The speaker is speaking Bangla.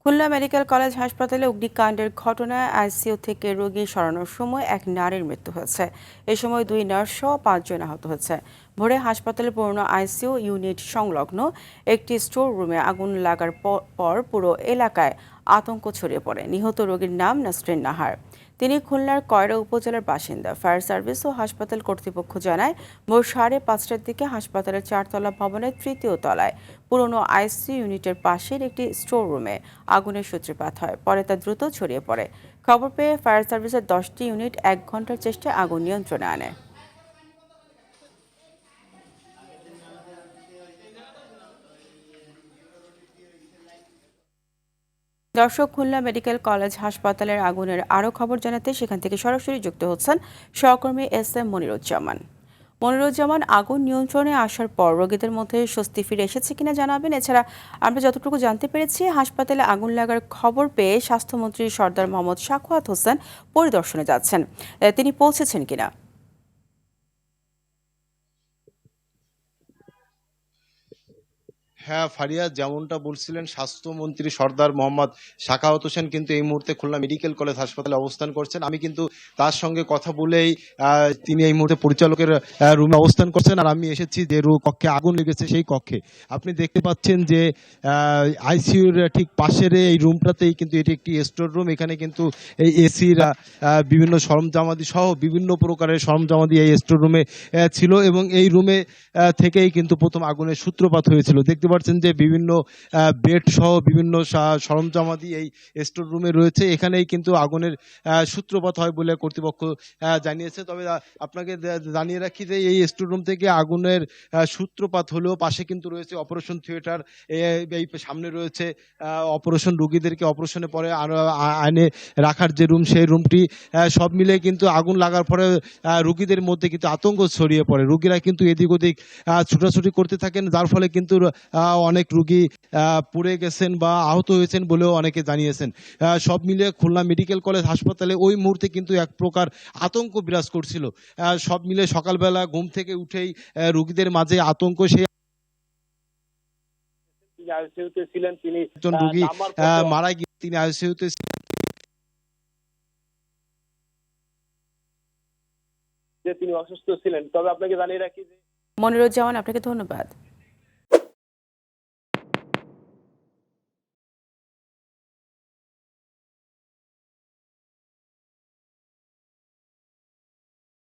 খুলনা মেডিকেল কলেজ হাসপাতালে অগ্নিকাণ্ডের ঘটনায় আইসিইউ থেকে রোগী সরানোর সময় এক নারীর মৃত্যু হয়েছে। এ সময় 2 নার্স সহ 5 জন আহত হয়েছে। ভোরে হাসপাতালের পুরনো আইসিইউ ইউনিট সংলগ্ন একটি স্টোর রুমে আগুন লাগার পর পুরো এলাকায় আতঙ্ক ছড়িয়ে পড়ে। নিহত রোগীর নাম নাসরিন নাহার। তিনি খুলনার কয়রা উপজেলার বাসিন্দা। ফায়ার সার্ভিস ও হাসপাতাল কর্তৃপক্ষ জানায়, ভোর 5:30টার দিকে হাসপাতালের 4তলা ভবনের 3য় তলায় পুরনো আইসিইউ ইউনিটের পাশের একটি স্টোর রুমে আগুনের সূত্রপাত হয়। পরে তা দ্রুত ছড়িয়ে পড়ে। খবর পেয়ে ফায়ার সার্ভিসের 10টি ইউনিট 1 ঘন্টার চেষ্টায় আগুন নিয়ন্ত্রণে আনে। দর্শক, খুলনা মেডিকেল কলেজ হাসপাতালের আগুনের আরও খবর জানাতে সেখান থেকে সরাসরি যুক্ত হচ্ছেন সহকর্মী SM মনিরুজ্জামান। মনিরুজ্জামান, আগুন নিয়ন্ত্রণে আসার পর রোগীদের মধ্যে স্বস্তি ফিরে এসেছে কিনা জানাবেন। এছাড়া আমরা যতটুকু জানতে পেরেছি, হাসপাতালে আগুন লাগার খবর পেয়ে স্বাস্থ্যমন্ত্রী সরদার মোহাম্মদ সাখাওয়াত হোসেন পরিদর্শনে যাচ্ছেন। তিনি পৌঁছেছেন কিনা? হ্যাঁ ফারিয়া, যেমনটা বলছিলেন, স্বাস্থ্যমন্ত্রী সরদার মোহাম্মদ সাখাওয়াত হোসেন কিন্তু এই মুহূর্তে খুলনা মেডিকেল কলেজ হাসপাতালে অবস্থান করছেন। আমি কিন্তু তার সঙ্গে কথা বলেই তিনি এই মুহূর্তে পরিচালকের রুমে অবস্থান করছেন, আর আমি এসেছি যে কক্ষে আগুন লেগেছে সেই কক্ষে। আপনি দেখতে পাচ্ছেন যে আইসিইউর ঠিক পাশের এই রুমটাতেই কিন্তু এটি একটি স্টোর রুম। এখানে কিন্তু এই এসির বিভিন্ন সরঞ্জামাদি সহ বিভিন্ন প্রকারের সরঞ্জামাদি এই স্টোর রুমে ছিল, এবং এই রুমে থেকেই কিন্তু প্রথম আগুনের সূত্রপাত হয়েছিল। দেখতে পাচ্ছেন যে বিভিন্ন বেড সহ বিভিন্ন সরঞ্জামাদি এই স্টোর রুমে রয়েছে। এখানেই কিন্তু আগুনের সূত্রপাত হয় বলে কর্তৃপক্ষ জানিয়েছে। তবে আপনাকে জানিয়ে রাখি যে এই স্টোর রুম থেকে আগুনের সূত্রপাত হলেও পাশে কিন্তু রয়েছে অপারেশন থিয়েটার। এই সামনে রয়েছে অপারেশন, রোগীদেরকে অপারেশনে পরে আইনে রাখার যে রুম, সেই রুমটি। সব মিলে কিন্তু আগুন লাগার পরে রোগীদের মধ্যে কিন্তু আতঙ্ক ছড়িয়ে পড়ে। রোগীরা কিন্তু এদিক ওদিক ছুটাছুটি করতে থাকেন, যার ফলে কিন্তু অনেক রোগী পড়ে গেছেন বা আহত হয়েছেন বলেও অনেকে জানিয়েছেন। সব মিলিয়ে খুলনা মেডিকেল কলেজ হাসপাতালে ওই মুহূর্তে কিন্তু এক প্রকার আতঙ্ক বিরাজ করছিল। সব মিলে সকালবেলা ঘুম থেকে উঠেই রোগীদের মাঝে আতঙ্ক। সেই আইসিইউতে ছিলেন, তিনি একজন রোগী মারা গিয়ে তিনি আইসিইউতে তিনি অসুস্থ ছিলেন। তবে আপনাকে জানিয়ে রাখি, মনিরুজ্জামান, আপনাকে ধন্যবাদ।